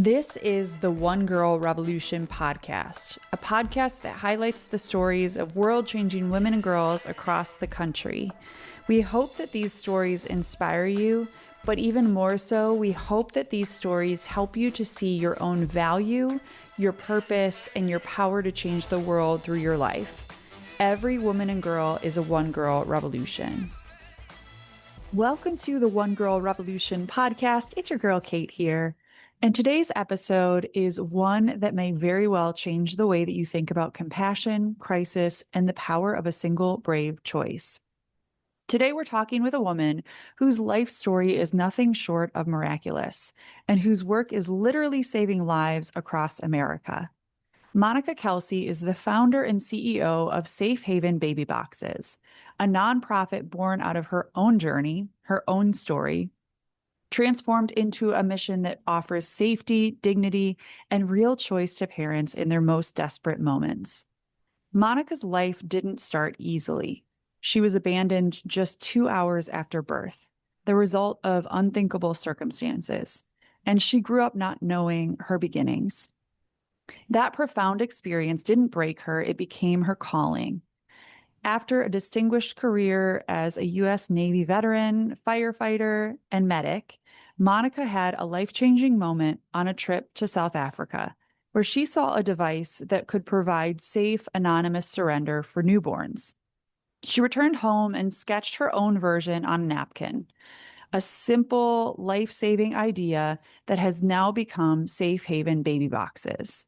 This is the One Girl Revolution podcast, a podcast that highlights the stories of world-changing women and girls across the country. We hope that these stories inspire you, but even more so, we hope that these stories help you to see your own value, your purpose, and your power to change the world through your life. Every woman and girl is a One Girl Revolution. Welcome to the One Girl Revolution podcast. It's your girl, Kate, here. And today's episode is one that may very well change the way that you think about compassion, crisis, and the power of a single brave choice. Today, we're talking with a woman whose life story is nothing short of miraculous and whose work is literally saving lives across America. Monica Kelsey is the founder and CEO of Safe Haven Baby Boxes, a nonprofit born out of her own journey, her own story, transformed into a mission that offers safety, dignity, and real choice to parents in their most desperate moments. Monica's life didn't start easily. She was abandoned just 2 hours after birth, the result of unthinkable circumstances, and she grew up not knowing her beginnings. That profound experience didn't break her, it became her calling. After a distinguished career as a U.S. Navy veteran, firefighter, and medic, Monica had a life-changing moment on a trip to South Africa, where she saw a device that could provide safe, anonymous surrender for newborns. She returned home and sketched her own version on a napkin, a simple, life-saving idea that has now become Safe Haven Baby Boxes.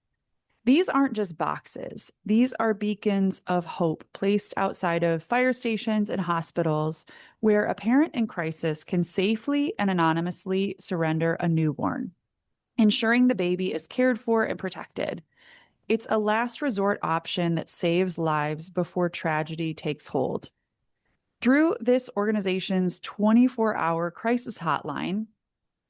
These aren't just boxes. These are beacons of hope placed outside of fire stations and hospitals where a parent in crisis can safely and anonymously surrender a newborn, ensuring the baby is cared for and protected. It's a last resort option that saves lives before tragedy takes hold. Through this organization's 24-hour crisis hotline,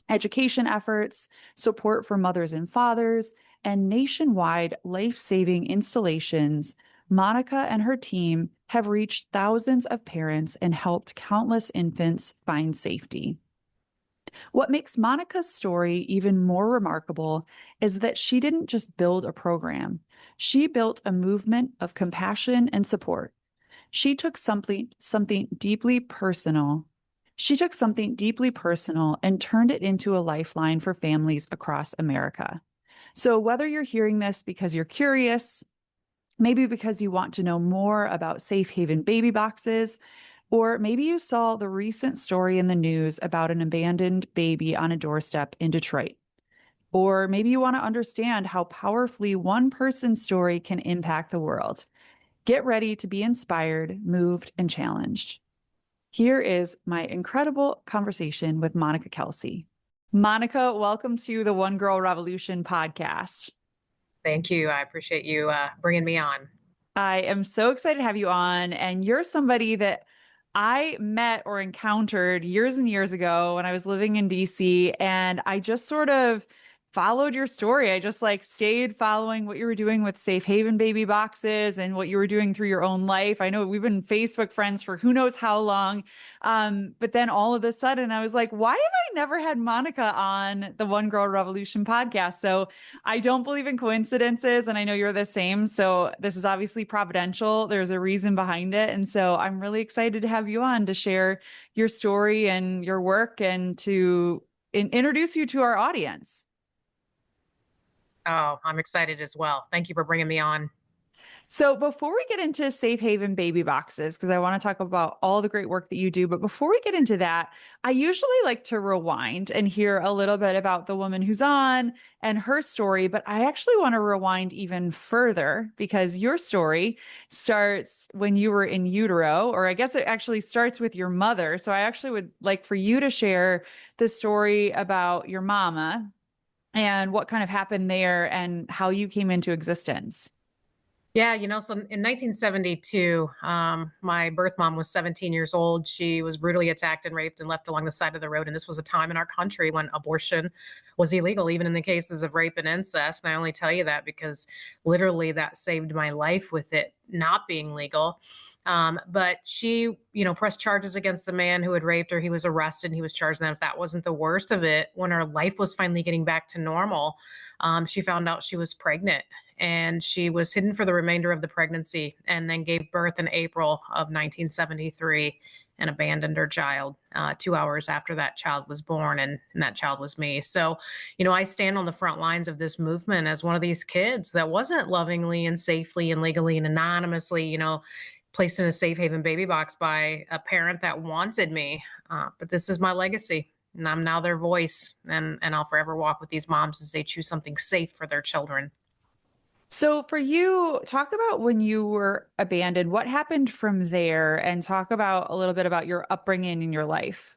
education efforts, support for mothers and fathers, and nationwide life-saving installations, Monica and her team have reached thousands of parents and helped countless infants find safety. What makes Monica's story even more remarkable is that she didn't just build a program. She built a movement of compassion and support. She took something deeply personal and turned it into a lifeline for families across America. So whether you're hearing this because you're curious, maybe because you want to know more about Safe Haven Baby Boxes, or maybe you saw the recent story in the news about an abandoned baby on a doorstep in Detroit, or maybe you want to understand how powerfully one person's story can impact the world. Get ready to be inspired, moved, and challenged. Here is my incredible conversation with Monica Kelsey. Monica, welcome to the One Girl Revolution podcast. Thank you. I appreciate you bringing me on. I am so excited to have you on. And you're somebody that I met or encountered years and years ago when I was living in DC. And I just sort of followed your story. I just stayed following what you were doing with Safe Haven Baby Boxes and what you were doing through your own life. I know we've been Facebook friends for who knows how long. But then all of a sudden I was like, why have I never had Monica on the One Girl Revolution podcast? So I don't believe in coincidences, and I know you're the same. So this is obviously providential. There's a reason behind it. And so I'm really excited to have you on to share your story and your work and to introduce you to our audience. Oh, I'm excited as well. Thank you for bringing me on. So before we get into Safe Haven Baby Boxes, because I want to talk about all the great work that you do, but before we get into that, I usually like to rewind and hear a little bit about the woman who's on and her story, but I actually want to rewind even further because your story starts when you were in utero, or I guess it actually starts with your mother. So I actually would like for you to share the story about your mama and what kind of happened there and how you came into existence. Yeah, so in 1972, my birth mom was 17 years old. She was brutally attacked and raped and left along the side of the road. And this was a time in our country when abortion was illegal, even in the cases of rape and incest. And I only tell you that because literally that saved my life with it not being legal. But she, pressed charges against the man who had raped her. He was arrested and he was charged. And if that wasn't the worst of it, when her life was finally getting back to normal, she found out she was pregnant, and she was hidden for the remainder of the pregnancy and then gave birth in April of 1973 and abandoned her child 2 hours after that child was born. And that child was me. So, I stand on the front lines of this movement as one of these kids that wasn't lovingly and safely and legally and anonymously, placed in a safe haven baby box by a parent that wanted me. But this is my legacy. And I'm now their voice, and I'll forever walk with these moms as they choose something safe for their children. So for you, talk about when you were abandoned, what happened from there, and talk about a little bit about your upbringing in your life.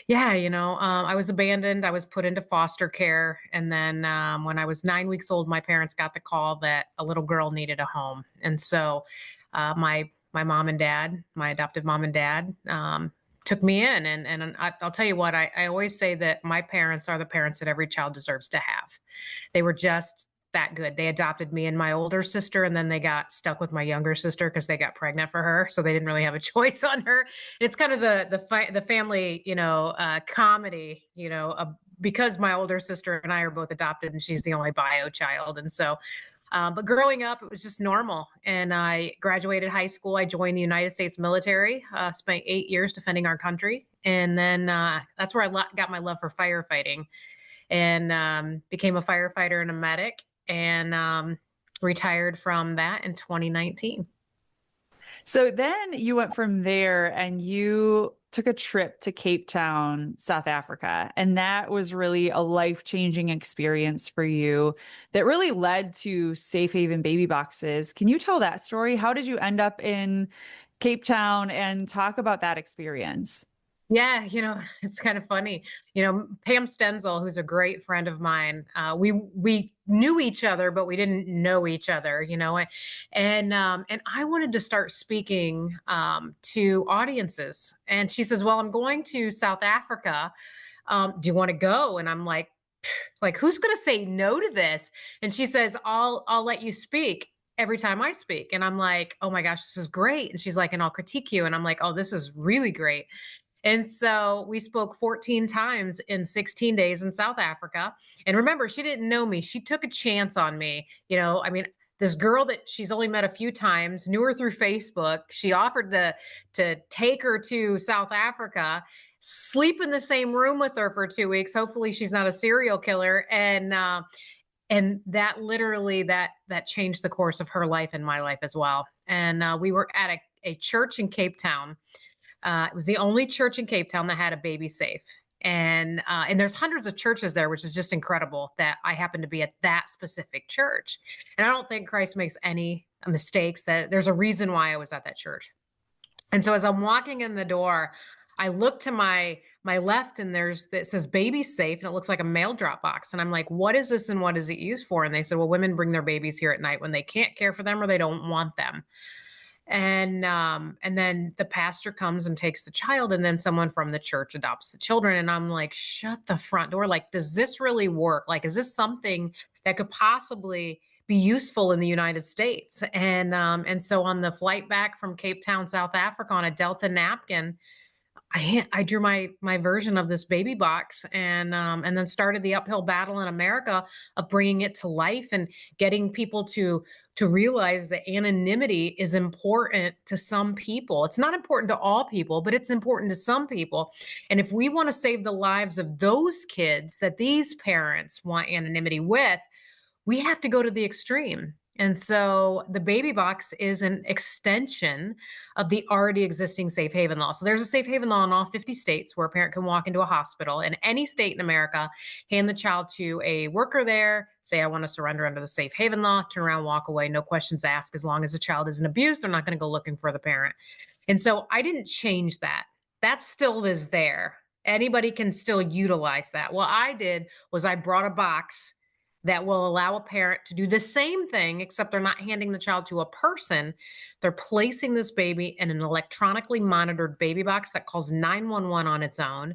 Yeah, I was abandoned. I was put into foster care. And then when I was 9 weeks old, my parents got the call that a little girl needed a home. And so my mom and dad, my adoptive mom and dad, took me in. And I'll tell you what, I always say that my parents are the parents that every child deserves to have. They were just that good. They adopted me and my older sister, and then they got stuck with my younger sister because they got pregnant for her, so they didn't really have a choice on her. It's kind of the family, comedy, because my older sister and I are both adopted, and she's the only bio child, and so. But growing up, it was just normal. And I graduated high school. I joined the United States military, spent 8 years defending our country. And then that's where I got my love for firefighting, and became a firefighter and a medic, and retired from that in 2019. So then you went from there and you took a trip to Cape Town, South Africa. And that was really a life-changing experience for you that really led to Safe Haven baby boxes. Can you tell that story? How did you end up in Cape Town, and talk about that experience? Yeah, it's kind of funny. Pam Stenzel, who's a great friend of mine, we knew each other, but we didn't know each other, and I wanted to start speaking to audiences. And she says, "Well, I'm going to South Africa. Do you want to go?" And I'm like, who's going to say no to this? And she says, I'll let you speak every time I speak. And I'm like, oh my gosh, this is great. And she's like, and I'll critique you. And I'm like, oh, this is really great. And so we spoke 14 times in 16 days in South Africa. And remember, she didn't know me. She took a chance on me. I mean, this girl that she's only met a few times, knew her through Facebook. She offered to take her to South Africa, sleep in the same room with her for 2 weeks. Hopefully she's not a serial killer. And that literally that changed the course of her life and my life as well. And we were at a church in Cape Town. It was the only church in Cape Town that had a baby safe. And there's hundreds of churches there, which is just incredible that I happen to be at that specific church. And I don't think Christ makes any mistakes. That there's a reason why I was at that church. And so as I'm walking in the door, I look to my left, and it says baby safe, and it looks like a mail drop box. And I'm like, what is this and what is it used for? And they said, well, women bring their babies here at night when they can't care for them or they don't want them. And then the pastor comes and takes the child, and then someone from the church adopts the children. And I'm like, shut the front door. Like, does this really work? Like, is this something that could possibly be useful in the United States? And so on the flight back from Cape Town, South Africa, on a Delta napkin, I drew my version of this baby box, and then started the uphill battle in America of bringing it to life and getting people to realize that anonymity is important to some people. It's not important to all people, but it's important to some people. And if we want to save the lives of those kids that these parents want anonymity with, we have to go to the extreme. And so the baby box is an extension of the already existing safe haven law. So there's a safe haven law in all 50 states where a parent can walk into a hospital in any state in America, hand the child to a worker there, say, I want to surrender under the safe haven law, turn around, walk away, no questions asked. As long as the child isn't abused, they're not going to go looking for the parent. And so I didn't change that. That still is there. Anybody can still utilize that. What I did was I brought a box that will allow a parent to do the same thing, except they're not handing the child to a person. They're placing this baby in an electronically monitored baby box that calls 911 on its own.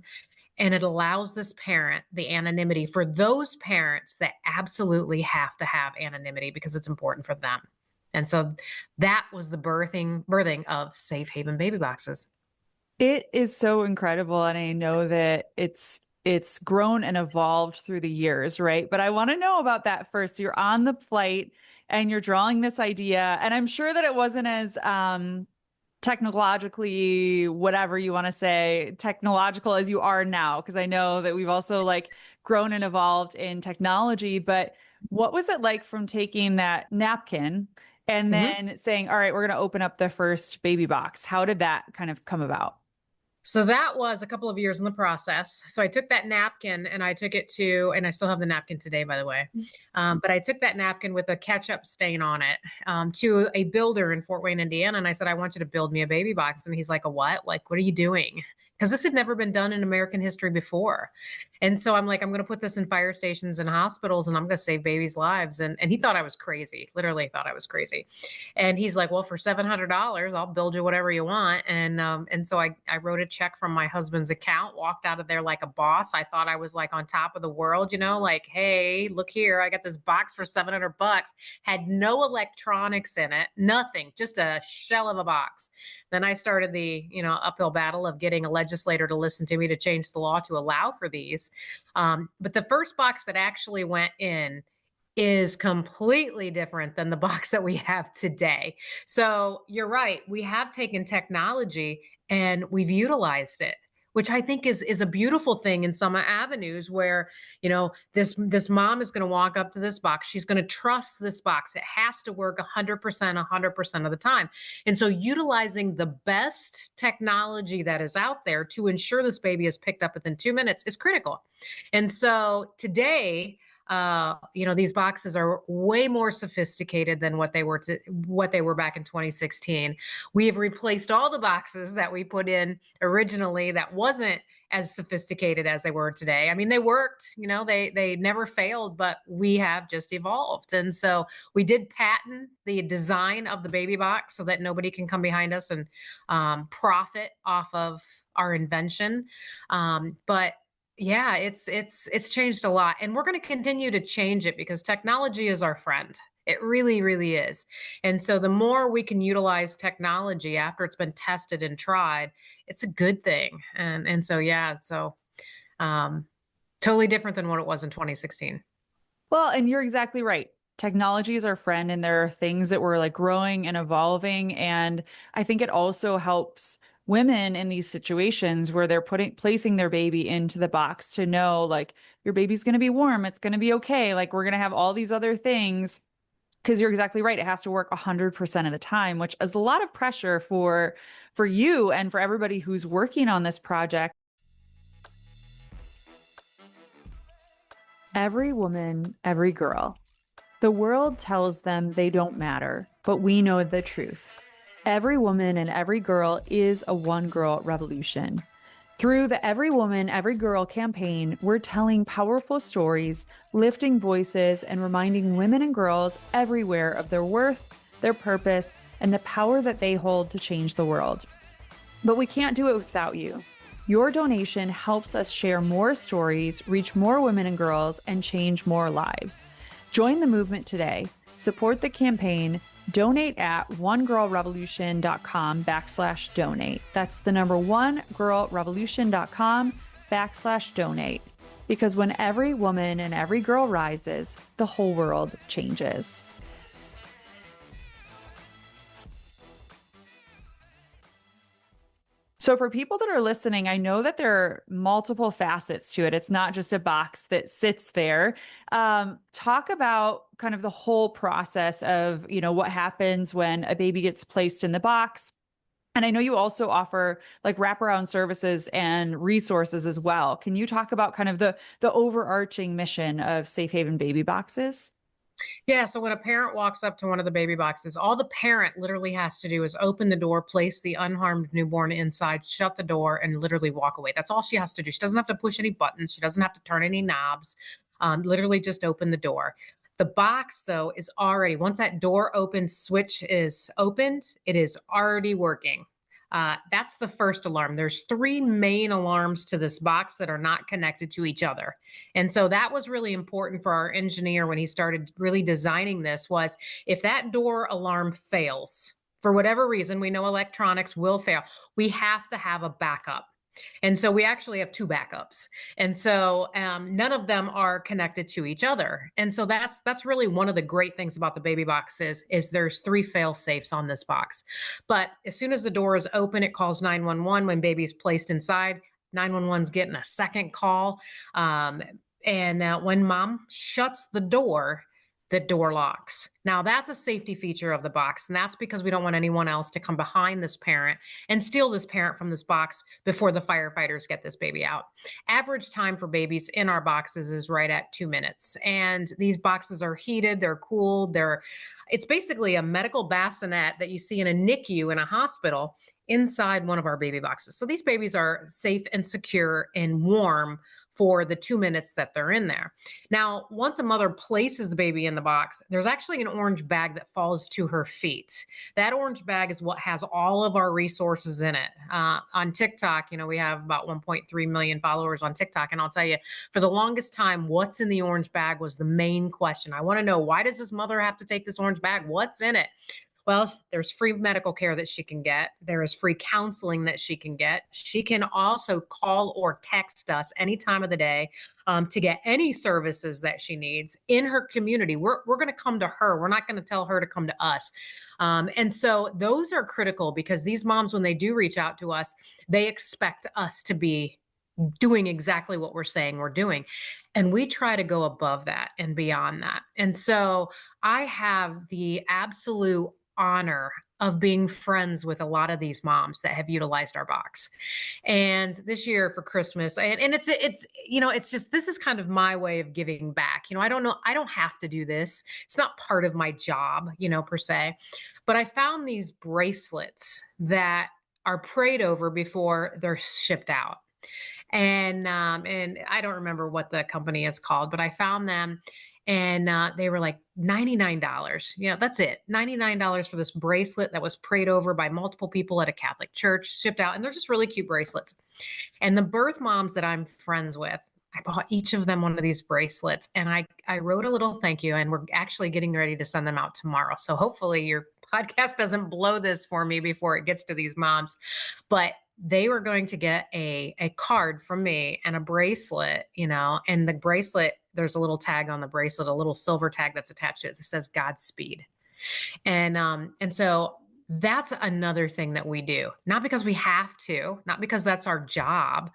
And it allows this parent the anonymity for those parents that absolutely have to have anonymity because it's important for them. And so that was the birthing of Safe Haven baby boxes. It is so incredible, and I know that it's grown and evolved through the years, right? But I want to know about that first. You're on the flight and you're drawing this idea, and I'm sure that it wasn't as technologically, whatever you want to say, technological as you are now, because I know that we've also like grown and evolved in technology. But what was it like from taking that napkin and Mhm. then saying, all right, we're going to open up the first baby box? How did that kind of come about? So that was a couple of years in the process. So I took that napkin and I took it to, and I still have the napkin today, by the way. But I took that napkin with a ketchup stain on it to a builder in Fort Wayne, Indiana. And I said, I want you to build me a baby box. And he's like, a what? Like, what are you doing? Because this had never been done in American history before. And so I'm like, I'm going to put this in fire stations and hospitals and I'm going to save babies' lives. And he thought I was crazy, literally thought I was crazy. And he's like, well, for $700, I'll build you whatever you want. And so I wrote a check from my husband's account, walked out of there like a boss. I thought I was like on top of the world, like, hey, look here, I got this box for $700, had no electronics in it, nothing, just a shell of a box. Then I started the, uphill battle of getting a legislator to listen to me to change the law to allow for these. But the first box that actually went in is completely different than the box that we have today. So you're right. We have taken technology and we've utilized it, which I think is a beautiful thing in some avenues where, this mom is going to walk up to this box. She's going to trust this box. It has to work 100% of the time. And so utilizing the best technology that is out there to ensure this baby is picked up within 2 minutes is critical. And so today, these boxes are way more sophisticated than what they were back in 2016. We have replaced all the boxes that we put in originally that wasn't as sophisticated as they were today. I mean, they worked, they never failed, but we have just evolved. And so we did patent the design of the baby box so that nobody can come behind us and profit off of our invention. But yeah, it's changed a lot, and we're going to continue to change it because technology is our friend. It really, really is. And so the more we can utilize technology after it's been tested and tried, it's a good thing. And so yeah, um, totally different than what it was in 2016. Well, and you're exactly right. Technology is our friend, and there are things that we're like growing and evolving. And I think it also helps women in these situations where they're placing their baby into the box to know like your baby's going to be warm, it's going to be okay. Like we're going to have all these other things because you're exactly right. It has to work 100% of the time, which is a lot of pressure for you and for everybody who's working on this project. Every woman, every girl. The world tells them they don't matter, but we know the truth. Every woman and every girl is a one-girl revolution. Through the Every Woman, Every Girl campaign, we're telling powerful stories, lifting voices, and reminding women and girls everywhere of their worth, their purpose, and the power that they hold to change the world. But we can't do it without you. Your donation helps us share more stories, reach more women and girls, and change more lives. Join the movement today. Support the campaign. Donate at onegirlrevolution.com/donate. That's the number onegirlrevolution.com/donate. Because when every woman and every girl rises, the whole world changes. So for people that are listening, I know that there are multiple facets to it. It's not just a box that sits there. Talk about kind of the whole process of, what happens when a baby gets placed in the box. And I know you also offer like wraparound services and resources as well. Can you talk about kind of the overarching mission of Safe Haven Baby Boxes? Yeah, so when a parent walks up to one of the baby boxes, all the parent literally has to do is open the door, place the unharmed newborn inside, shut the door, and literally walk away. That's all she has to do. She doesn't have to push any buttons. She doesn't have to turn any knobs. Literally just open the door. The box, though, is already, once that door open switch is opened, it is already working. That's the first alarm. There's three main alarms to this box that are not connected to each other. And so that was really important for our engineer when he started really designing this, was if that door alarm fails, for whatever reason, we know electronics will fail, we have to have a backup. And so we actually have two backups. And so none of them are connected to each other. And so that's really one of the great things about the baby box is there's three fail safes on this box. But as soon as the door is open, it calls 911 when baby's placed inside. 911's getting a second call. And when mom shuts the door locks. Now, that's a safety feature of the box, and that's because we don't want anyone else to come behind this parent and steal this parent from this box before the firefighters get this baby out. Average time for babies in our boxes is right at 2 minutes, and these boxes are heated, they're cooled, it's basically a medical bassinet that you see in a NICU in a hospital inside one of our baby boxes. So these babies are safe and secure and warm for the 2 minutes that they're in there. Now, once a mother places the baby in the box, there's actually an orange bag that falls to her feet. That orange bag is what has all of our resources in it. On TikTok, we have about 1.3 million followers on TikTok. And I'll tell you, for the longest time, what's in the orange bag was the main question. I want to know, why does this mother have to take this orange bag? What's in it? Well, there's free medical care that she can get. There is free counseling that she can get. She can also call or text us any time of the day to get any services that she needs in her community. We're going to come to her. We're not going to tell her to come to us. And so those are critical, because these moms, when they do reach out to us, they expect us to be doing exactly what we're saying we're doing. And we try to go above that and beyond that. And so I have the absolute honor of being friends with a lot of these moms that have utilized our box. And this year for Christmas, and it's just, this is kind of my way of giving back. I don't have to do this. It's not part of my job, per se. But I found these bracelets that are prayed over before they're shipped out. And I don't remember what the company is called, but I found them, and they were like $99. That's it. $99 for this bracelet that was prayed over by multiple people at a Catholic church, shipped out. And they're just really cute bracelets. And the birth moms that I'm friends with, I bought each of them one of these bracelets, and I wrote a little thank you, and we're actually getting ready to send them out tomorrow. So hopefully your podcast doesn't blow this for me before it gets to these moms. But they were going to get a card from me and a bracelet, and the bracelet, there's a little tag on the bracelet, a little silver tag that's attached to it that says Godspeed. And so that's another thing that we do, not because we have to, not because that's our job,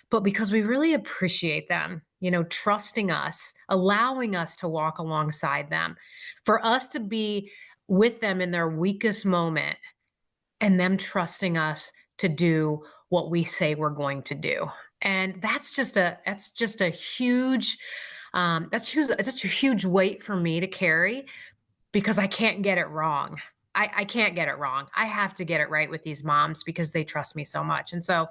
but because we really appreciate them, trusting us, allowing us to walk alongside them, for us to be with them in their weakest moment, and them trusting us to do what we say we're going to do. And that's just a huge, that's a huge weight for me to carry, because I can't get it wrong. I can't get it wrong. I have to get it right with these moms because they trust me so much. And so,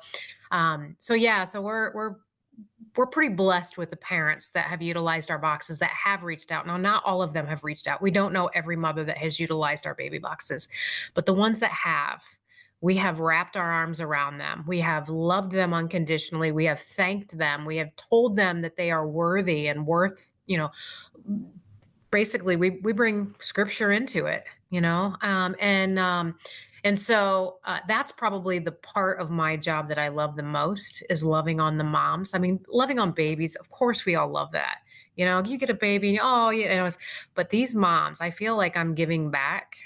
we're pretty blessed with the parents that have utilized our boxes, that have reached out. Now, not all of them have reached out. We don't know every mother that has utilized our baby boxes, but the ones that have, we have wrapped our arms around them. We have loved them unconditionally. We have thanked them. We have told them that they are worthy and worth, basically we bring scripture into it, and so that's probably the part of my job that I love the most, is loving on the moms. I mean, loving on babies. Of course, we all love that. You get a baby, but these moms, I feel like I'm giving back,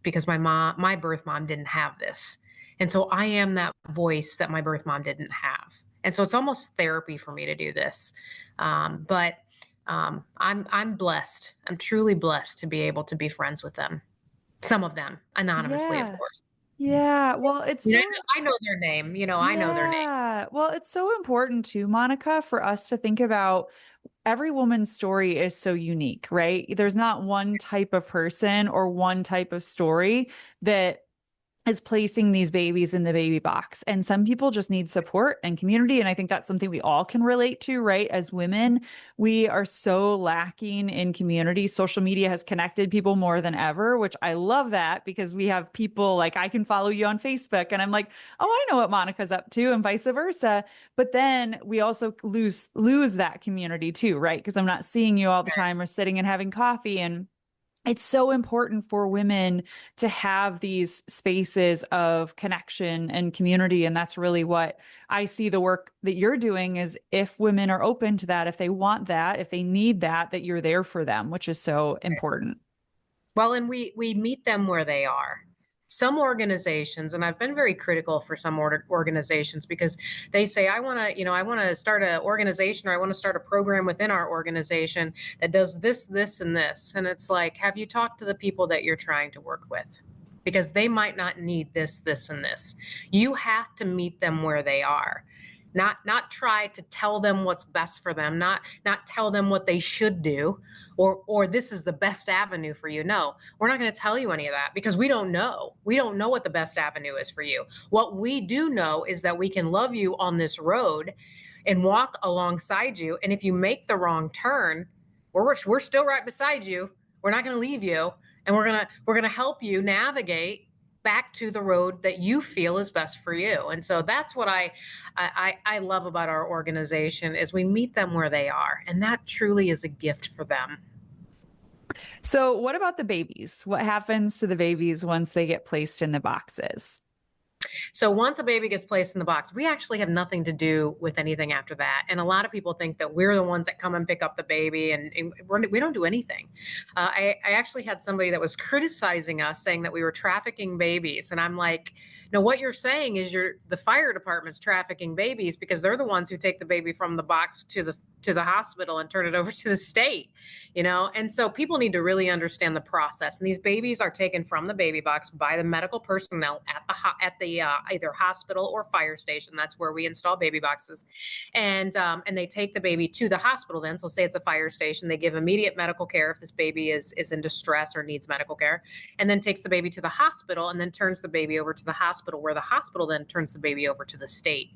because my birth mom didn't have this. And so I am that voice that my birth mom didn't have. And so it's almost therapy for me to do this. But I'm blessed. I'm truly blessed to be able to be friends with them. Some of them anonymously, of Yeah. course. Yeah. Well, it's so I know their name, I know their name. yeah. Well, it's so important too, Monica, for us to think about every woman's story is so unique, right? There's not one type of person or one type of story that is placing these babies in the baby box. And some people just need support and community. And I think that's something we all can relate to, right? As women, we are so lacking in community. Social media has connected people more than ever, which I love that because we have people like I can follow you on Facebook and I'm like, oh, I know what Monica's up to, and vice versa. But then we also lose that community too, right? Because I'm not seeing you all the time or sitting and having coffee. And it's so important for women to have these spaces of connection and community. And that's really what I see the work that you're doing is if women are open to that, if they want that, if they need that, that you're there for them, which is so important. Well, and we meet them where they are. Some organizations, and I've been very critical for some organizations because they say, I want to, I want to start an organization or I want to start a program within our organization that does this, this, and this. And it's like, have you talked to the people that you're trying to work with? Because they might not need this, this, and this. You have to meet them where they are. Not try to tell them what's best for them, not tell them what they should do, or this is the best avenue for you. No, we're not going to tell you any of that because we don't know. We don't know what the best avenue is for you. What we do know is that we can love you on this road and walk alongside you. And if you make the wrong turn, we're still right beside you. We're not going to leave you, and we're gonna help you navigate back to the road that you feel is best for you. And so that's what I love about our organization is we meet them where they are, and that truly is a gift for them. So, what about the babies? What happens to the babies once they get placed in the boxes? So once a baby gets placed in the box, we actually have nothing to do with anything after that. And a lot of people think that we're the ones that come and pick up the baby, and we don't do anything. I actually had somebody that was criticizing us, saying that we were trafficking babies, and I'm like, no, what you're saying is the fire department's trafficking babies because they're the ones who take the baby from the box to the hospital and turn it over to the state, And so people need to really understand the process. And these babies are taken from the baby box by the medical personnel at the either hospital or fire station. That's where we install baby boxes, and they take the baby to the hospital. Then, so say it's a fire station, they give immediate medical care if this baby is in distress or needs medical care, and then takes the baby to the hospital, and then turns the baby over to the hospital, where the hospital then turns the baby over to the state.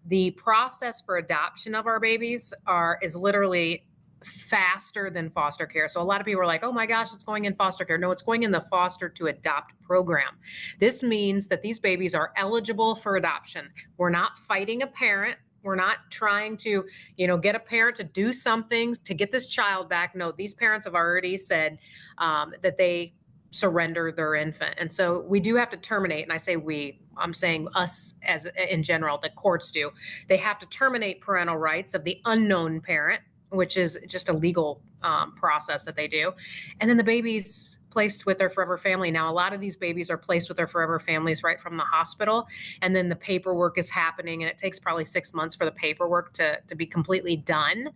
The process for adoption of our babies is literally faster than foster care. So a lot of people are like, oh my gosh, it's going in foster care. No, it's going in the foster to adopt program. This means that these babies are eligible for adoption. We're not fighting a parent. We're not trying to, get a parent to do something to get this child back. No, these parents have already said that they surrender their infant. And so we do have to terminate. And I say I'm saying us as in general, the courts do. They have to terminate parental rights of the unknown parent, which is just a legal process that they do. And then the baby's placed with their forever family. Now, a lot of these babies are placed with their forever families right from the hospital. And then the paperwork is happening, and it takes probably 6 months for the paperwork to be completely done.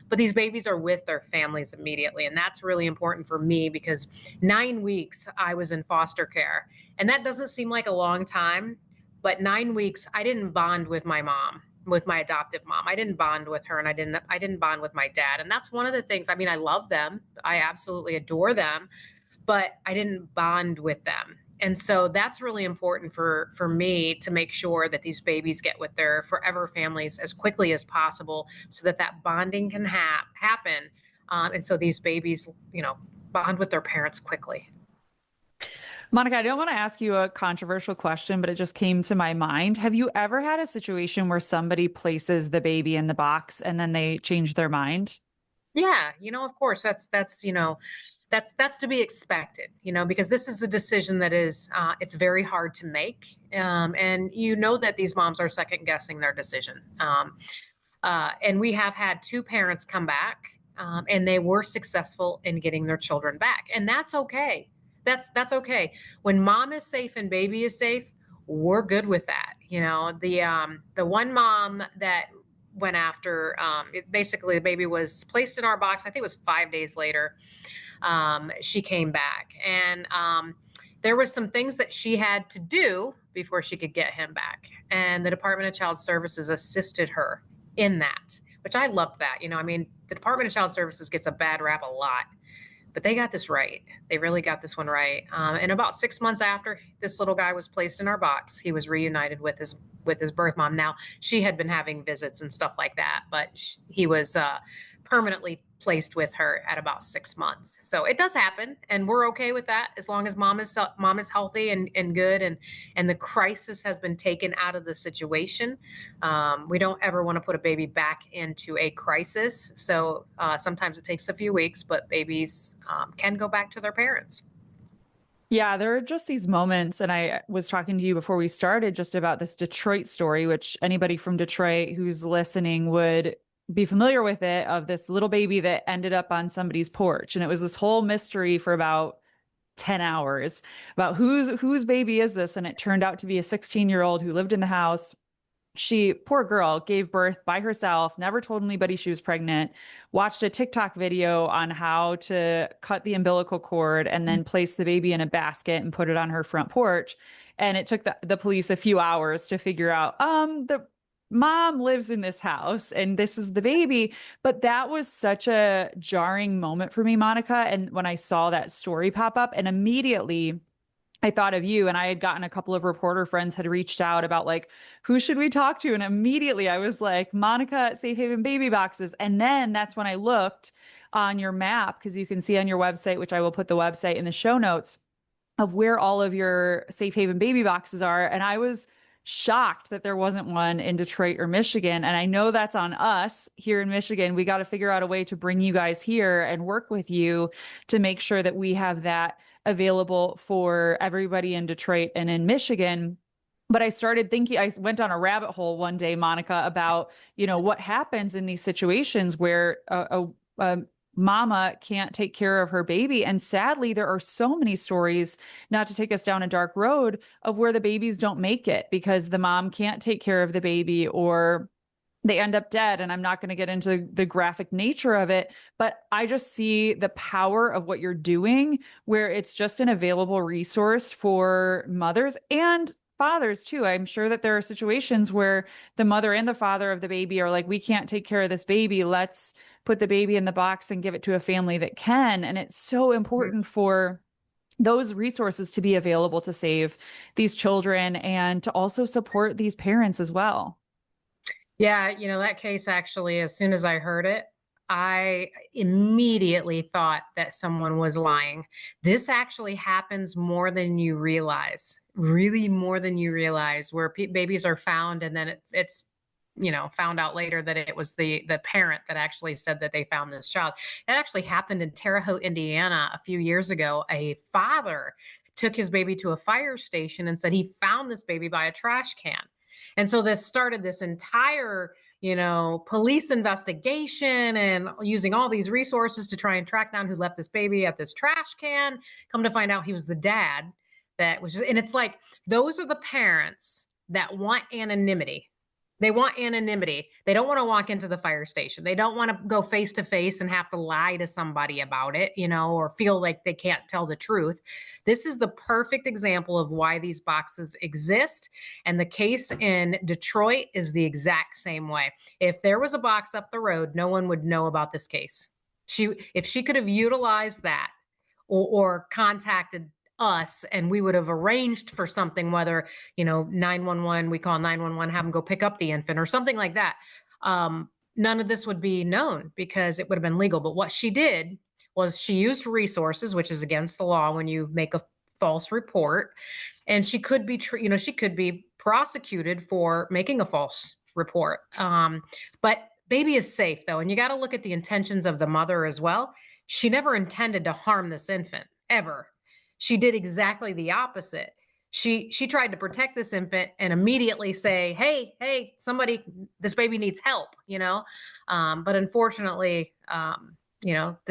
But these babies are with their families immediately. And that's really important for me because 9 weeks I was in foster care. And that doesn't seem like a long time, but 9 weeks, I didn't bond with my mom, with my adoptive mom. I didn't bond with her, and I didn't bond with my dad. And that's one of the things. I mean, I love them. I absolutely adore them, but I didn't bond with them. And so that's really important for me to make sure that these babies get with their forever families as quickly as possible so that bonding can happen. And so these babies, bond with their parents quickly. Monica, I don't want to ask you a controversial question, but it just came to my mind. Have you ever had a situation where somebody places the baby in the box and then they change their mind? Yeah, of course, that's to be expected, because this is a decision that is it's very hard to make, and that these moms are second guessing their decision. And we have had 2 parents come back, and they were successful in getting their children back, and that's okay. That's okay. When mom is safe and baby is safe, we're good with that. The one mom that went after, basically the baby was placed in our box. I think it was 5 days later. She came back, and there were some things that she had to do before she could get him back. And the Department of Child Services assisted her in that, which I loved that. The Department of Child Services gets a bad rap a lot, But they got this right. They really got this one right. And about 6 months after this little guy was placed in our box, he was reunited with his birth mom. Now she had been having visits and stuff like that, but he was permanently placed with her at about 6 months. So it does happen, and we're okay with that as long as mom is healthy and good, and the crisis has been taken out of the situation. We don't ever want to put a baby back into a crisis. So sometimes it takes a few weeks, but babies can go back to their parents. Yeah, there are just these moments, and I was talking to you before we started just about this Detroit story, which anybody from Detroit who's listening would be familiar with it, of this little baby that ended up on somebody's porch. And it was this whole mystery for about 10 hours about whose baby is this? And it turned out to be a 16-year-old who lived in the house. She, poor girl, gave birth by herself, never told anybody she was pregnant, watched a TikTok video on how to cut the umbilical cord and then place the baby in a basket and put it on her front porch. And it took the police a few hours to figure out, the mom lives in this house and this is the baby. But that was such a jarring moment for me, Monica. And when I saw that story pop up, and immediately I thought of you, and I had gotten a couple of reporter friends had reached out about like, who should we talk to? And immediately I was like, Monica at Safe Haven Baby Boxes. And then that's when I looked on your map, because you can see on your website, which I will put the website in the show notes, of where all of your Safe Haven Baby Boxes are. And I was shocked that there wasn't one in Detroit or Michigan. And I know that's on us here in Michigan. We got to figure out a way to bring you guys here and work with you to make sure that we have that available for everybody in Detroit and in Michigan. But I started thinking, I went on a rabbit hole one day, Monica, about, what happens in these situations where a mama can't take care of her baby. And sadly, there are so many stories, not to take us down a dark road, of where the babies don't make it because the mom can't take care of the baby, or they end up dead. And I'm not going to get into the graphic nature of it, but I just see the power of what you're doing, where it's just an available resource for mothers and fathers too. I'm sure that there are situations where the mother and the father of the baby are like, we can't take care of this baby. Let's put the baby in the box and give it to a family that can. And it's so important for those resources to be available to save these children and to also support these parents as well. Yeah, that case actually, as soon as I heard it, I immediately thought that someone was lying. This actually happens more than you realize, really more than you realize, where babies are found and then it's found out later that it was the parent that actually said that they found this child. That actually happened in Terre Haute, Indiana, a few years ago. A father took his baby to a fire station and said he found this baby by a trash can. And so this started this entire, police investigation and using all these resources to try and track down who left this baby at this trash can. Come to find out he was the dad that was and it's like, those are the parents that want anonymity. They want anonymity. They don't want to walk into the fire station. They don't want to go face to face and have to lie to somebody about it, or feel like they can't tell the truth. This is the perfect example of why these boxes exist. And the case in Detroit is the exact same way. If there was a box up the road, no one would know about this case. If she could have utilized that or contacted us, and we would have arranged for something, whether 911, we call 911, have them go pick up the infant or something like that, none of this would be known because it would have been legal. But what she did was she used resources, which is against the law when you make a false report, and she could be she could be prosecuted for making a false report. But baby is safe though, and you got to look at the intentions of the mother as well. She never intended to harm this infant ever. She did exactly the opposite. She tried to protect this infant and immediately say, hey, somebody, this baby needs help, but unfortunately,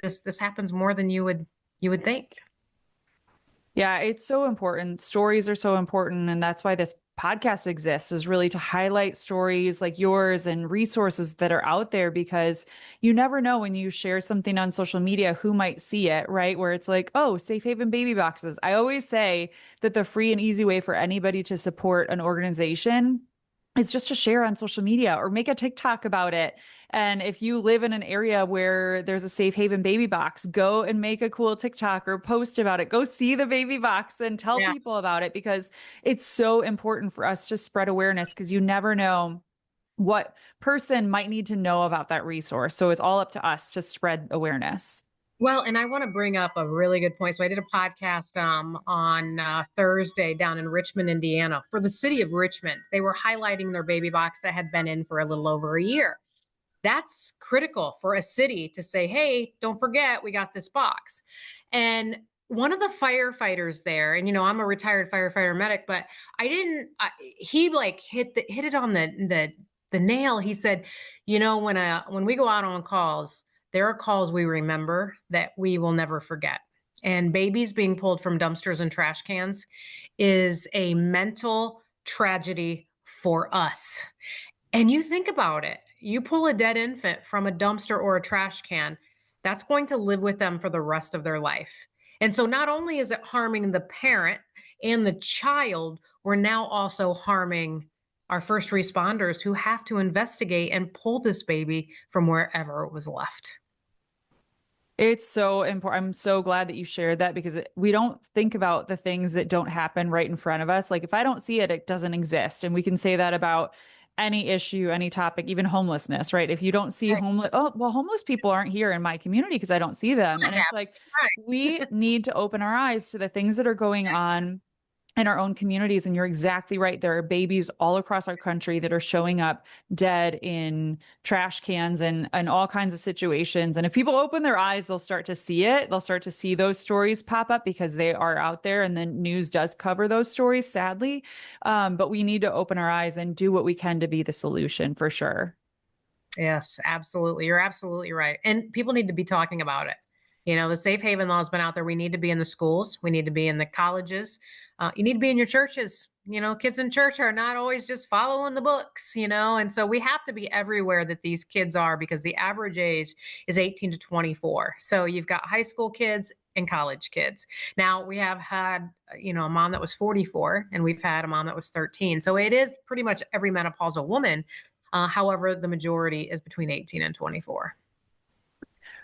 this happens more than you would think. Yeah, it's so important. Stories are so important. And that's why this podcast exists, is really to highlight stories like yours and resources that are out there, because you never know when you share something on social media who might see it, right? Where it's like, oh, Safe Haven Baby Boxes. I always say that the free and easy way for anybody to support an organization is just to share on social media or make a TikTok about it And if you live in an area where there's a safe haven baby box, go and make a cool TikTok or post about it. Go see the baby box and tell Yeah. people about it, because it's so important for us to spread awareness, because you never know what person might need to know about that resource. So it's all up to us to spread awareness. Well, and I want to bring up a really good point. So I did a podcast on Thursday down in Richmond, Indiana, for the city of Richmond. They were highlighting their baby box that had been in for a little over a year. That's critical for a city to say, hey, don't forget, we got this box. And one of the firefighters there, and I'm a retired firefighter medic, but I didn't, he like hit it on the nail. He said, when we go out on calls, there are calls we remember that we will never forget. And babies being pulled from dumpsters and trash cans is a mental tragedy for us. And you think about it, you pull a dead infant from a dumpster or a trash can, that's going to live with them for the rest of their life. And so not only is it harming the parent and the child, we're now also harming our first responders who have to investigate and pull this baby from wherever it was left. It's so important. I'm so glad that you shared that, because we don't think about the things that don't happen right in front of us. Like, if I don't see it, it doesn't exist. And we can say that about any issue, any topic, even homelessness, right? If you don't see Right. homeless, oh, well, homeless people aren't here in my community because I don't see them. And it's like, we Right. need to open our eyes to the things that are going on in our own communities. And you're exactly right. There are babies all across our country that are showing up dead in trash cans and all kinds of situations. And if people open their eyes, they'll start to see it. They'll start to see those stories pop up, because they are out there, and the news does cover those stories, sadly. But we need to open our eyes and do what we can to be the solution, for sure. Yes, absolutely. You're absolutely right. And people need to be talking about it. The safe haven law has been out there. We need to be in the schools. We need to be in the colleges. You need to be in your churches. Kids in church are not always just following the books. And so we have to be everywhere that these kids are, because the average age is 18 to 24. So you've got high school kids and college kids. Now we have had, a mom that was 44, and we've had a mom that was 13. So it is pretty much every menopausal woman. However, the majority is between 18 and 24.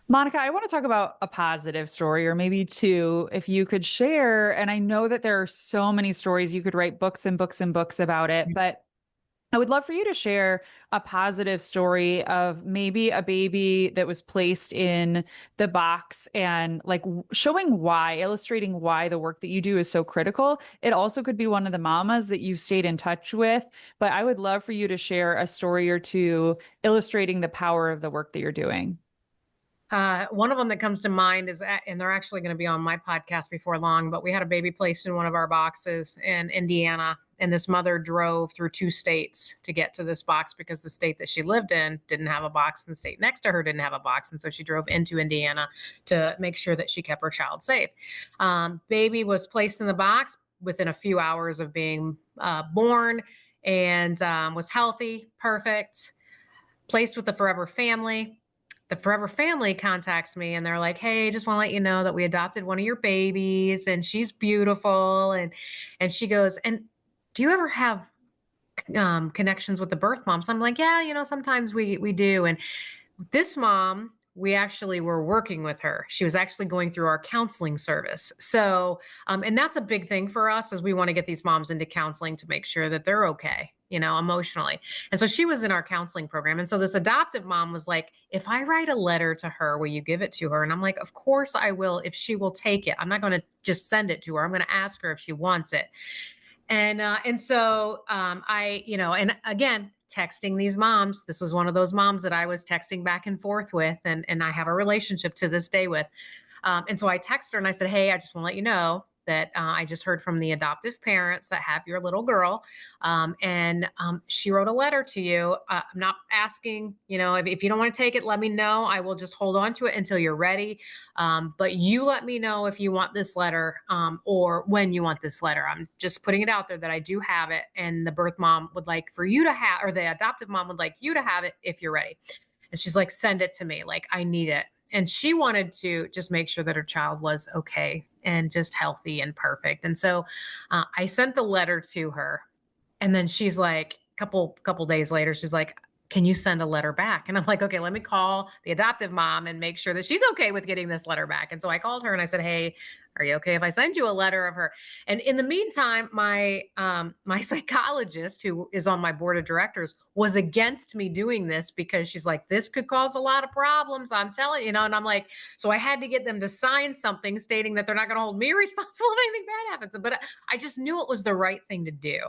Monica, I want to talk about a positive story, or maybe two, if you could share. And I know that there are so many stories, you could write books and books and books about it, but I would love for you to share a positive story of maybe a baby that was placed in the box, and like showing why, illustrating why the work that you do is so critical. It also could be one of the mamas that you've stayed in touch with, but I would love for you to share a story or two illustrating the power of the work that you're doing. One of them that comes to mind is, and they're actually going to be on my podcast before long, but we had a baby placed in one of our boxes in Indiana. And this mother drove through 2 states to get to this box, because the state that she lived in didn't have a box, and the state next to her didn't have a box. And so she drove into Indiana to make sure that she kept her child safe. Baby was placed in the box within a few hours of being born, and was healthy, perfect, placed with the Forever Family. The Forever Family contacts me, and they're like, "Hey, just want to let you know that we adopted one of your babies, and she's beautiful." And she goes, "And do you ever have connections with the birth moms?" I'm like, "Yeah, sometimes we do." And this mom, we actually were working with her. She was actually going through our counseling service. So, and that's a big thing for us, is we want to get these moms into counseling to make sure that they're okay, emotionally. And so she was in our counseling program. And so this adoptive mom was like, "If I write a letter to her, will you give it to her?" And I'm like, "Of course I will, if she will take it. I'm not going to just send it to her. I'm going to ask her if she wants it." And so and again, texting these moms. This was one of those moms that I was texting back and forth with, and I have a relationship to this day with. And so I texted her and I said, "Hey, I just want to let you know that I just heard from the adoptive parents that have your little girl. And she wrote a letter to you. I'm not asking, if you don't want to take it, let me know. I will just hold on to it until you're ready. But you let me know if you want this letter, or when you want this letter. I'm just putting it out there that I do have it. And the birth mom would like for you to have, or the adoptive mom would like you to have it if you're ready." And she's like, "Send it to me. Like, I need it." And she wanted to just make sure that her child was okay and just healthy and perfect. And so I sent the letter to her. And then she's like, couple days later, she's like, can you send a letter back? And I'm like, okay, let me call the adoptive mom and make sure that she's okay with getting this letter back. And so I called her and I said, hey, are you okay if I send you a letter of her? And in the meantime, my psychologist, who is on my board of directors, was against me doing this because she's like, this could cause a lot of problems. I'm telling you, and I'm like, so I had to get them to sign something stating that they're not going to hold me responsible if anything bad happens. But I just knew it was the right thing to do.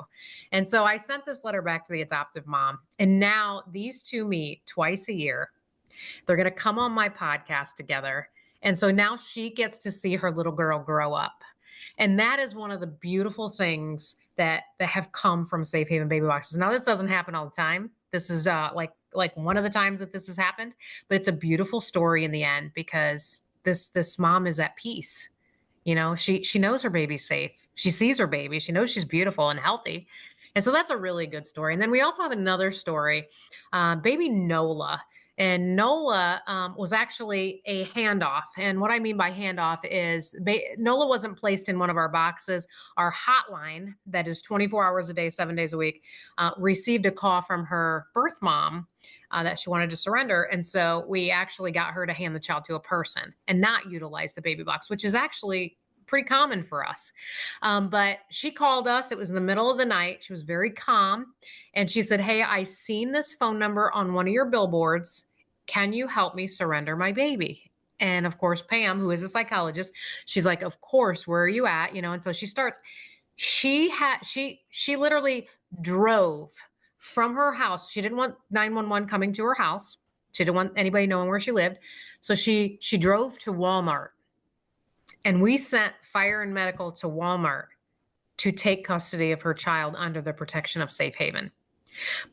And so I sent this letter back to the adoptive mom. And now these two meet twice a year. They're going to come on my podcast together. And so now she gets to see her little girl grow up. And that is one of the beautiful things that have come from Safe Haven Baby Boxes. Now, this doesn't happen all the time. This is like one of the times that this has happened, but it's a beautiful story in the end because this mom is at peace. You know, she knows her baby's safe. She sees her baby. She knows she's beautiful and healthy. And so that's a really good story. And then we also have another story, baby Nola. And Nola was actually a handoff. And what I mean by handoff is Nola wasn't placed in one of our boxes. Our hotline, that is 24 hours a day, 7 days a week, received a call from her birth mom that she wanted to surrender. And so we actually got her to hand the child to a person and not utilize the baby box, which is actually pretty common for us. But she called us. It was in the middle of the night. She was very calm. And she said, hey, I seen this phone number on one of your billboards. Can you help me surrender my baby? And of course, Pam, who is a psychologist, she's like, of course, where are you at? You know, and so she starts, she literally drove from her house. She didn't want 911 coming to her house. She didn't want anybody knowing where she lived. So she drove to Walmart. And we sent fire and medical to Walmart to take custody of her child under the protection of Safe Haven.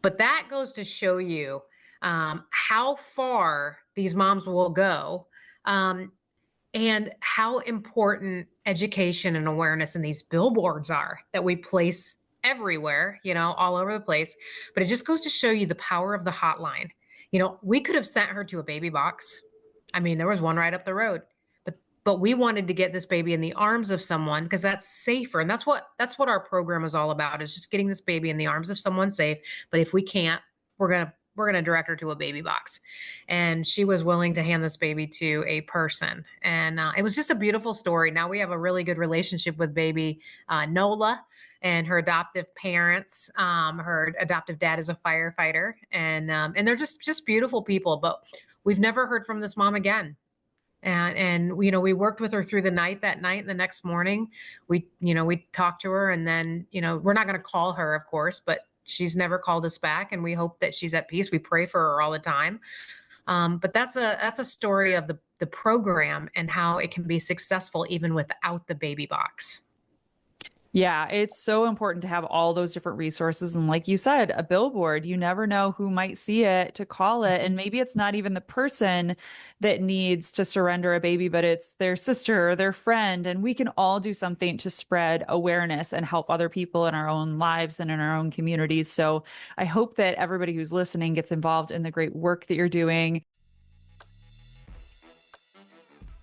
But that goes to show you how far these moms will go and how important education and awareness in these billboards are that we place everywhere, you know, all over the place. But it just goes to show you the power of the hotline. You know, we could have sent her to a baby box. I mean, there was one right up the road. But we wanted to get this baby in the arms of someone because that's safer. And that's what our program is all about, is just getting this baby in the arms of someone safe. But if we can't, we're going to direct her to a baby box. And she was willing to hand this baby to a person. And it was just a beautiful story. Now we have a really good relationship with baby Nola and her adoptive parents. Her adoptive dad is a firefighter, and they're just beautiful people. But we've never heard from this mom again. And you know, we worked with her through the night that night. And the next morning, we talked to her, and then, you know, we're not going to call her, of course, but she's never called us back. And we hope that she's at peace. We pray for her all the time. But that's a story of the program and how it can be successful even without the baby box. Yeah, it's so important to have all those different resources. And like you said, a billboard, you never know who might see it to call it. And maybe it's not even the person that needs to surrender a baby, but it's their sister or their friend. And we can all do something to spread awareness and help other people in our own lives and in our own communities. So I hope that everybody who's listening gets involved in the great work that you're doing.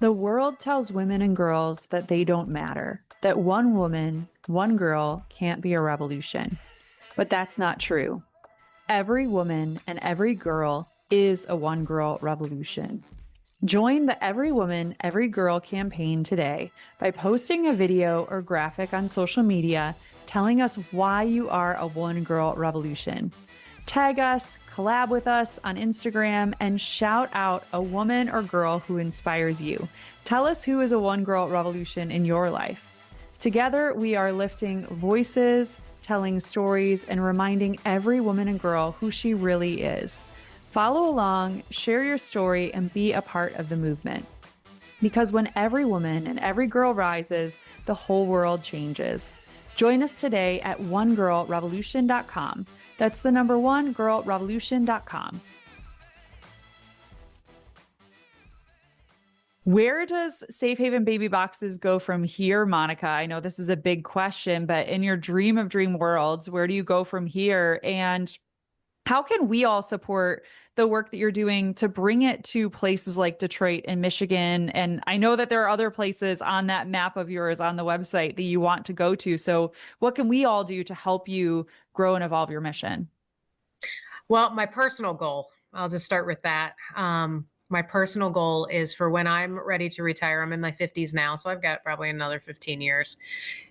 The world tells women and girls that they don't matter, that one woman, one girl can't be a revolution. But that's not true. Every woman and every girl is a one girl revolution. Join the Every Woman, Every Girl campaign today by posting a video or graphic on social media telling us why you are a one girl revolution. Tag us, collab with us on Instagram, and shout out a woman or girl who inspires you. Tell us who is a one girl revolution in your life. Together, we are lifting voices, telling stories, and reminding every woman and girl who she really is. Follow along, share your story, and be a part of the movement. Because when every woman and every girl rises, the whole world changes. Join us today at onegirlrevolution.com. That's the number one, girlrevolution.com. Where does Safe Haven Baby Boxes go from here, Monica? I know this is a big question, but in your dream of dream worlds, where do you go from here? And how can we all support the work that you're doing to bring it to places like Detroit and Michigan? And I know that there are other places on that map of yours on the website that you want to go to. So what can we all do to help you grow and evolve your mission? Well, my personal goal, I'll just start with that. My personal goal is for when I'm ready to retire. I'm in my 50s now, so I've got probably another 15 years.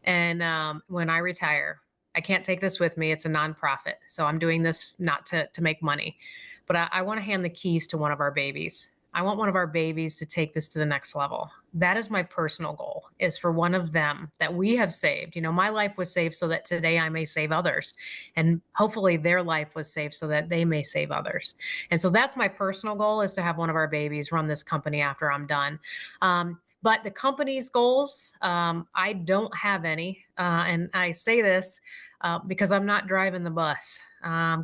And when I retire, I can't take this with me. It's a nonprofit. So I'm doing this not to make money, but I want to hand the keys to one of our babies. I want one of our babies to take this to the next level. That is my personal goal, is for one of them that we have saved. You know, my life was saved so that today I may save others. And hopefully their life was saved so that they may save others. And so that's my personal goal, is to have one of our babies run this company after I'm done. But the company's goals, I don't have any. And I say this because I'm not driving the bus.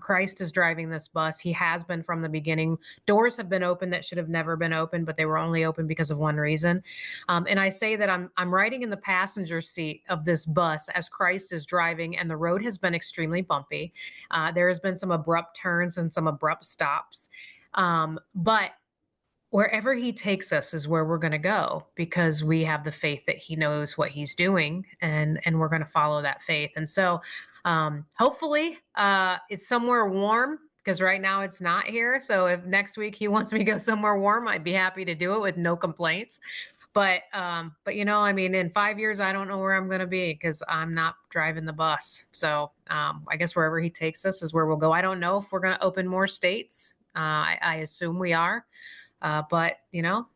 Christ is driving this bus. He has been from the beginning. Doors have been open that should have never been open, but they were only open because of one reason. And I say that I'm riding in the passenger seat of this bus as Christ is driving, and the road has been extremely bumpy. There has been some abrupt turns and some abrupt stops. But wherever he takes us is where we're going to go, because we have the faith that he knows what he's doing, and we're going to follow that faith. And so hopefully it's somewhere warm, because right now it's not here. So if next week he wants me to go somewhere warm, I'd be happy to do it with no complaints. But you know, I mean, in 5 years, I don't know where I'm going to be, because I'm not driving the bus. So I guess wherever he takes us is where we'll go. I don't know if we're going to open more states. I assume we are. But you know,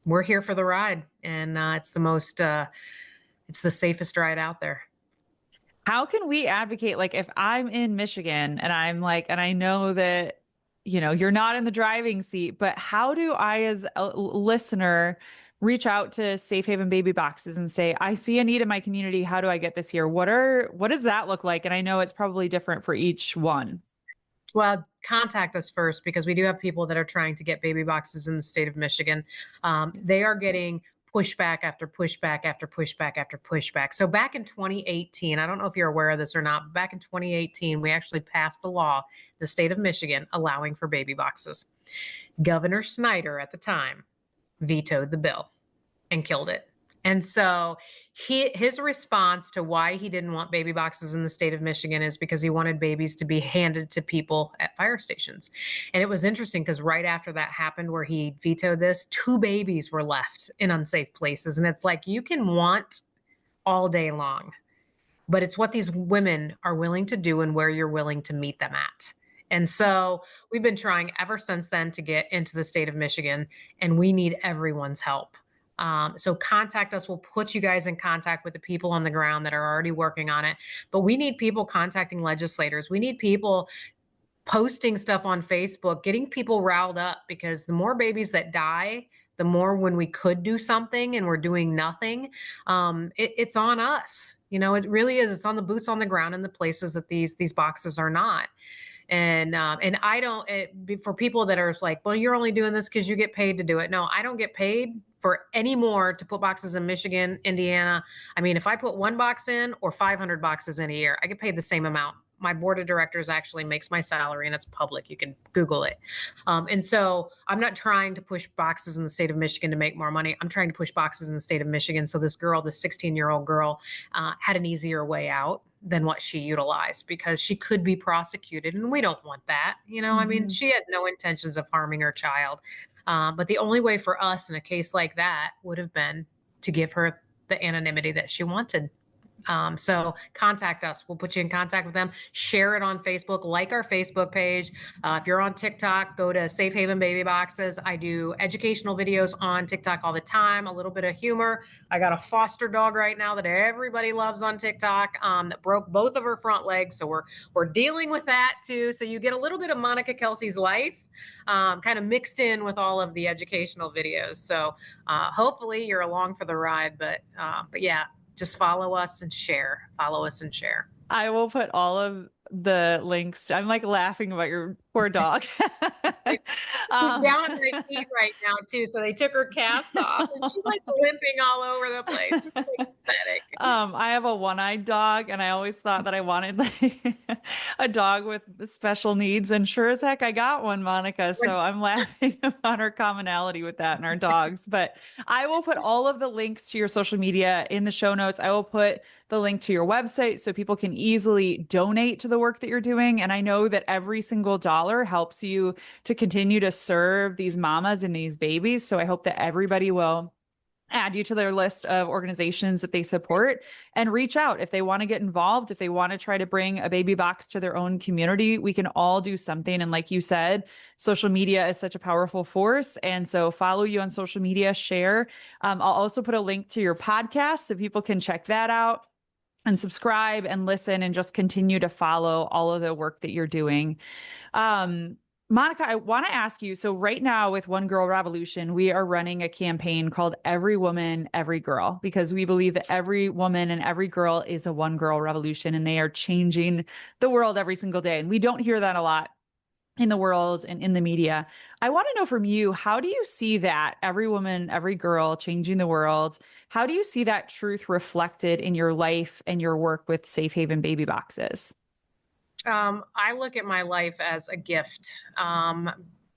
we're here for the ride, and it's the safest ride out there. How can we advocate? Like, if I'm in Michigan and I'm like, and I know that, you know, you're not in the driving seat, but how do I, as a listener, reach out to Safe Haven Baby Boxes and say, I see a need in my community. How do I get this here? What does that look like? And I know it's probably different for each one. Well, contact us first, because we do have people that are trying to get baby boxes in the state of Michigan. They are getting pushback after pushback after pushback after pushback. So back in 2018, I don't know if you're aware of this or not, but back in 2018, we actually passed a law, the state of Michigan, allowing for baby boxes. Governor Snyder at the time vetoed the bill and killed it. And so his response to why he didn't want baby boxes in the state of Michigan is because he wanted babies to be handed to people at fire stations. And it was interesting, because right after that happened, where he vetoed this, 2 babies were left in unsafe places. And it's like, you can want all day long, but it's what these women are willing to do and where you're willing to meet them at. And so we've been trying ever since then to get into the state of Michigan, and we need everyone's help. So contact us. We'll put you guys in contact with the people on the ground that are already working on it. But we need people contacting legislators. We need people posting stuff on Facebook, getting people riled up, because the more babies that die, the more when we could do something and we're doing nothing, it's on us. You know, it really is. It's on the boots on the ground in the places that these boxes are not. And I don't, for people that are like, well, you're only doing this because you get paid to do it. No, I don't get paid for any more to put boxes in Michigan, Indiana. I mean, if I put 1 box in or 500 boxes in a year, I get paid the same amount. My board of directors actually makes my salary, and it's public. You can Google it. And so I'm not trying to push boxes in the state of Michigan to make more money. I'm trying to push boxes in the state of Michigan so this girl, this 16-year-old girl, had an easier way out than what she utilized, because she could be prosecuted, and we don't want that. You know, I mean, she had no intentions of harming her child. But the only way for us in a case like that would have been to give her the anonymity that she wanted. So contact us. We'll put you in contact with them. Share it on Facebook, like our Facebook page. If you're on TikTok, go to Safe Haven Baby Boxes. I do educational videos on TikTok all the time, a little bit of humor. I got a foster dog right now that everybody loves on TikTok, that broke both of her front legs. So we're dealing with that too. So you get a little bit of Monica Kelsey's life, kind of mixed in with all of the educational videos. So hopefully you're along for the ride, but yeah, just follow us and share. Follow us and share. I will put all of the links. I'm like laughing about your poor dog. She's down on my feet right now too. So they took her cast off, and she's like limping all over the place. It's like pathetic. I have a one-eyed dog, and I always thought that I wanted like a dog with special needs, and sure as heck I got one, Monica. So I'm laughing about our commonality with that and our dogs. But I will put all of the links to your social media in the show notes. I will put the link to your website so people can easily donate to the work that you're doing. And I know that every single dollar dollar helps you to continue to serve these mamas and these babies. So I hope that everybody will add you to their list of organizations that they support and reach out if they want to get involved, if they want to try to bring a baby box to their own community. We can all do something. And like you said, social media is such a powerful force. And so follow you on social media, share. I'll also put a link to your podcast so people can check that out and subscribe and listen and just continue to follow all of the work that you're doing. Monica, I want to ask you, so right now with One Girl Revolution, we are running a campaign called Every Woman, Every Girl, because we believe that every woman and every girl is a one girl revolution and they are changing the world every single day. And we don't hear that a lot in the world and in the media. I want to know from you, how do you see that every woman, every girl changing the world? How do you see that truth reflected in your life and your work with Safe Haven baby boxes? I look at my life as a gift, and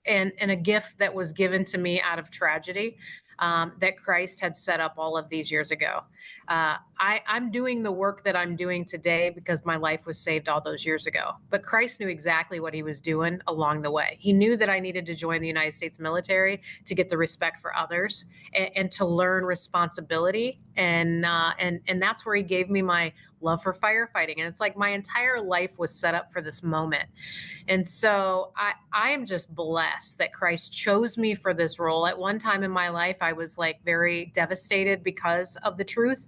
a gift that was given to me out of tragedy, that Christ had set up all of these years ago. I'm doing the work that I'm doing today because my life was saved all those years ago. But Christ knew exactly what he was doing along the way. He knew that I needed to join the United States military to get the respect for others and to learn responsibility. And that's where he gave me my love for firefighting. And it's like my entire life was set up for this moment. And so I am just blessed that Christ chose me for this role. At one time in my life, I was like very devastated because of the truth.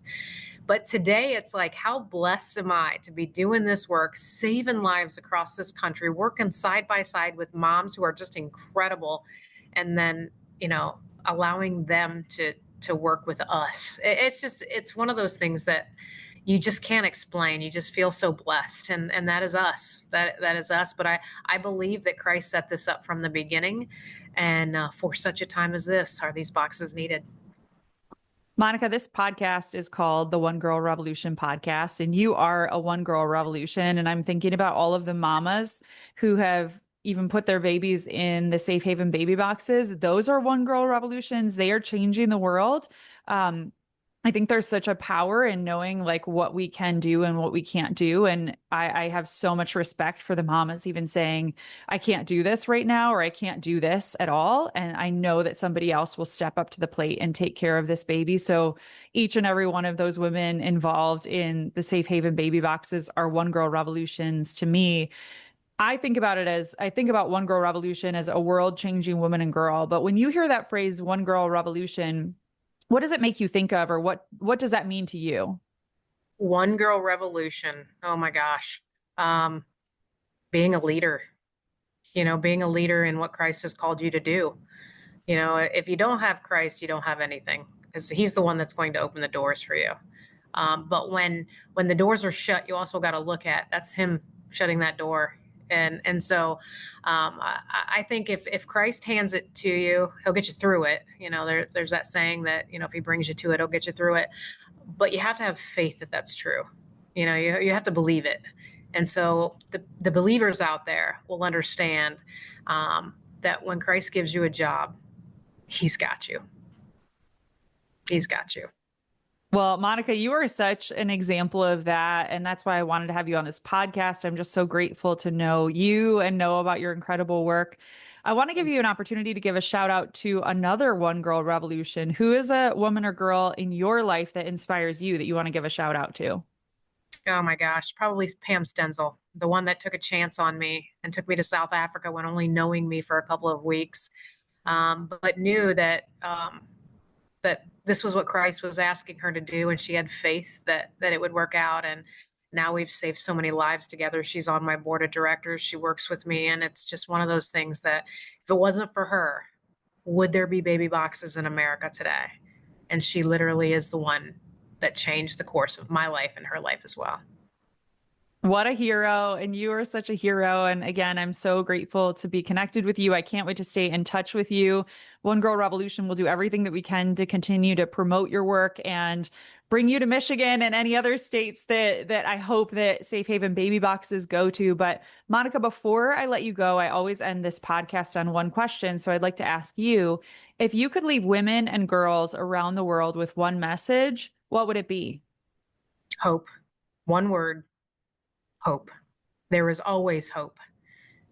But today it's like, how blessed am I to be doing this work, saving lives across this country, working side by side with moms who are just incredible. And then, allowing them to work with us. It's one of those things that you just can't explain. You just feel so blessed. And that is us. That is us. But I believe that Christ set this up from the beginning. And for such a time as this, are these boxes needed? Monica, this podcast is called the One Girl Revolution podcast, and you are a One Girl Revolution. And I'm thinking about all of the mamas who have even put their babies in the Safe Haven baby boxes. Those are One Girl Revolutions. They are changing the world. I think there's such a power in knowing like what we can do and what we can't do. And I have so much respect for the mamas even saying, I can't do this right now, or I can't do this at all. And I know that somebody else will step up to the plate and take care of this baby. So each and every one of those women involved in the Safe Haven baby boxes are One Girl Revolutions to me. I think about One Girl Revolution as a world changing woman and girl. But when you hear that phrase, One Girl Revolution, what does it make you think of, or what does that mean to you? One girl revolution. Oh my gosh. Being a leader, being a leader in what Christ has called you to do. If you don't have Christ, you don't have anything, because he's the one that's going to open the doors for you. But when the doors are shut, you also got to look at, that's him shutting that door. And so I think if Christ hands it to you, he'll get you through it. There's that saying that, if he brings you to it, he'll get you through it. But you have to have faith that that's true. You have to believe it. And so the believers out there will understand that when Christ gives you a job, he's got you. He's got you. Well, Monica, you are such an example of that. And that's why I wanted to have you on this podcast. I'm just so grateful to know you and know about your incredible work. I want to give you an opportunity to give a shout out to another One Girl Revolution. Who is a woman or girl in your life that inspires you that you want to give a shout out to? Oh my gosh, probably Pam Stenzel, the one that took a chance on me and took me to South Africa when only knowing me for a couple of weeks, but knew that that this was what Christ was asking her to do, and she had faith that it would work out. And now we've saved so many lives together. She's on my board of directors. She works with me, and it's just one of those things that if it wasn't for her, would there be baby boxes in America today? And she literally is the one that changed the course of my life and her life as well. What a hero. And you are such a hero. And again, I'm so grateful to be connected with you. I can't wait to stay in touch with you. One Girl Revolution will do everything that we can to continue to promote your work and bring you to Michigan and any other states that I hope that Safe Haven baby boxes go to. But Monica, before I let you go, I always end this podcast on one question. So I'd like to ask you, if you could leave women and girls around the world with one message, what would it be? Hope. One word. Hope. There is always hope.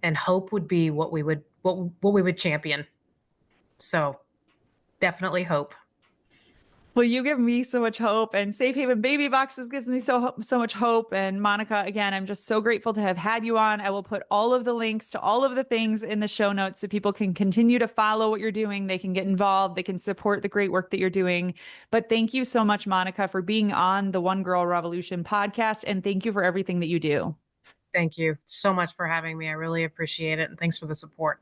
and hope would be what we would champion. So definitely hope. Well, you give me so much hope, and Safe Haven Baby Boxes gives me so much hope. And Monica, again, I'm just so grateful to have had you on. I will put all of the links to all of the things in the show notes so people can continue to follow what you're doing. They can get involved. They can support the great work that you're doing. But thank you so much, Monica, for being on the One Girl Revolution podcast. And thank you for everything that you do. Thank you so much for having me. I really appreciate it. And thanks for the support.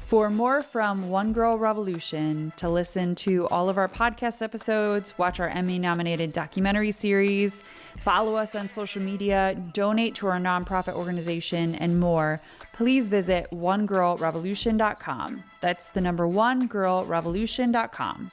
For more from One Girl Revolution, to listen to all of our podcast episodes, watch our Emmy-nominated documentary series, follow us on social media, donate to our nonprofit organization, and more, please visit onegirlrevolution.com. That's the number onegirlrevolution.com.